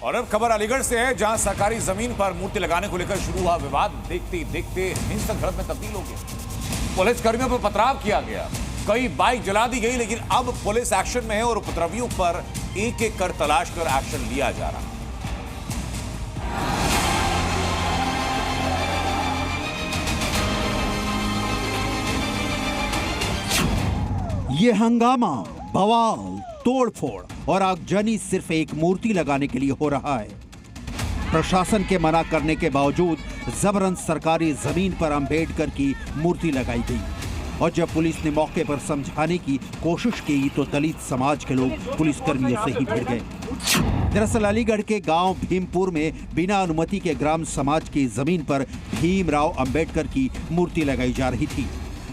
और अब खबर अलीगढ़ से है, जहां सरकारी जमीन पर मूर्ति लगाने को लेकर शुरू हुआ विवाद देखते ही देखते हिंसक झड़प में तब्दील हो गया। पुलिस कर्मियों पर पथराव किया गया, कई बाइक जला दी गई, लेकिन अब पुलिस एक्शन में है और उपद्रवियों पर एक एक कर तलाश कर एक्शन लिया जा रहा है। ये हंगामा, बवाल, तोड़फोड़ और आगजनी सिर्फ एक मूर्ति लगाने के लिए हो रहा है। प्रशासन के मना करने के बावजूद जबरन सरकारी जमीन पर अंबेडकर की मूर्ति लगाई गई और जब पुलिस ने मौके पर समझाने की कोशिश की तो दलित समाज के लोग पुलिसकर्मियों से ही भिड़ गए। दरअसल अलीगढ़ के गांव भीमपुर में बिना अनुमति के ग्राम समाज की जमीन पर भीमराव अंबेडकर की मूर्ति लगाई जा रही थी,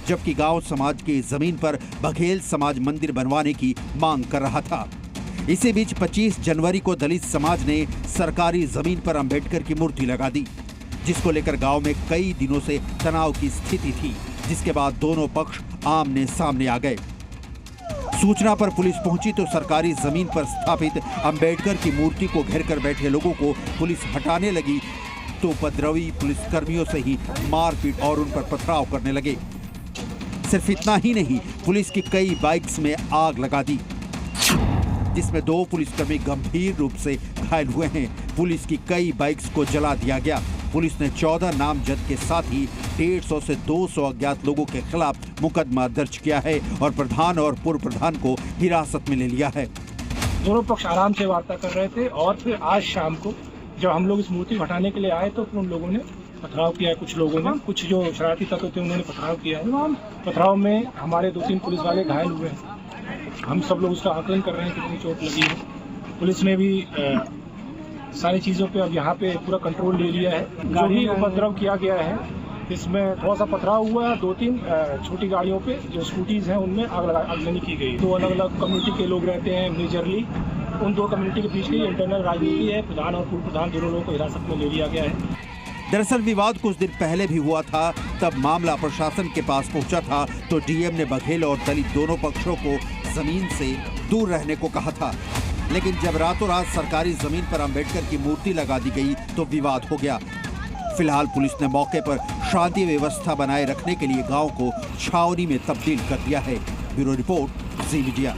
जबकि गांव समाज की जमीन पर बघेल समाज मंदिर बनवाने की मांग कर रहा था। इसी बीच 25 जनवरी को दलित समाज ने सरकारी जमीन पर अंबेडकर की मूर्ति लगा दी, जिसको लेकर गांव में कई दिनों से तनाव की स्थिति थी, जिसके बाद दोनों पक्ष आमने सामने आ गए। सूचना पर पुलिस पहुंची तो सरकारी जमीन पर स्थापित अंबेडकर की मूर्ति को घेर कर बैठे लोगों को पुलिस हटाने लगी तो उपद्रवी पुलिसकर्मियों से ही मारपीट और उन पर पथराव करने लगे। सिर्फ इतना ही नहीं, पुलिस की कई बाइक्स में आग लगा दी, जिसमें 2 पुलिसकर्मी गंभीर रूप से घायल हुए हैं। पुलिस की कई बाइक्स को जला दिया गया। पुलिस ने 14 नामजद के साथ ही 150 से 200 अज्ञात लोगों के खिलाफ मुकदमा दर्ज किया है और प्रधान और पूर्व प्रधान को हिरासत में ले लिया है। दोनों पक्ष आराम से वार्ता कर रहे थे और फिर आज शाम को जब हम लोग इस मूर्ति हटाने के लिए आए तो फिर उन लोगों ने पथराव किया है। कुछ लोगों ने, कुछ जो शरारती तत्व थे उन्होंने पथराव किया है। पथराव में हमारे 2-3 पुलिस वाले घायल हुए हैं। हम सब लोग उसका आकलन कर रहे हैं कितनी चोट लगी है। पुलिस ने भी सारी चीज़ों पे अब यहाँ पे पूरा कंट्रोल ले लिया है। जो भी उपद्रव किया गया है इसमें थोड़ा सा पथराव हुआ है। 2-3 छोटी गाड़ियों पे जो स्कूटीज हैं उनमें आगजनी की गई। 2 अलग अलग कम्युनिटी के लोग रहते हैं मेजरली। उन 2 कम्युनिटी के बीच की इंटरनल राजनीति है। प्रधान और पूर्व प्रधान दोनों लोगों को हिरासत में ले लिया गया है। दरअसल विवाद कुछ दिन पहले भी हुआ था, तब मामला प्रशासन के पास पहुंचा था तो डीएम ने बघेल और दलित दोनों पक्षों को जमीन से दूर रहने को कहा था, लेकिन जब रातों रात सरकारी जमीन पर अंबेडकर की मूर्ति लगा दी गई तो विवाद हो गया। फिलहाल पुलिस ने मौके पर शांति व्यवस्था बनाए रखने के लिए गांव को छावनी में तब्दील कर दिया है। ब्यूरो रिपोर्ट, जी मीडिया।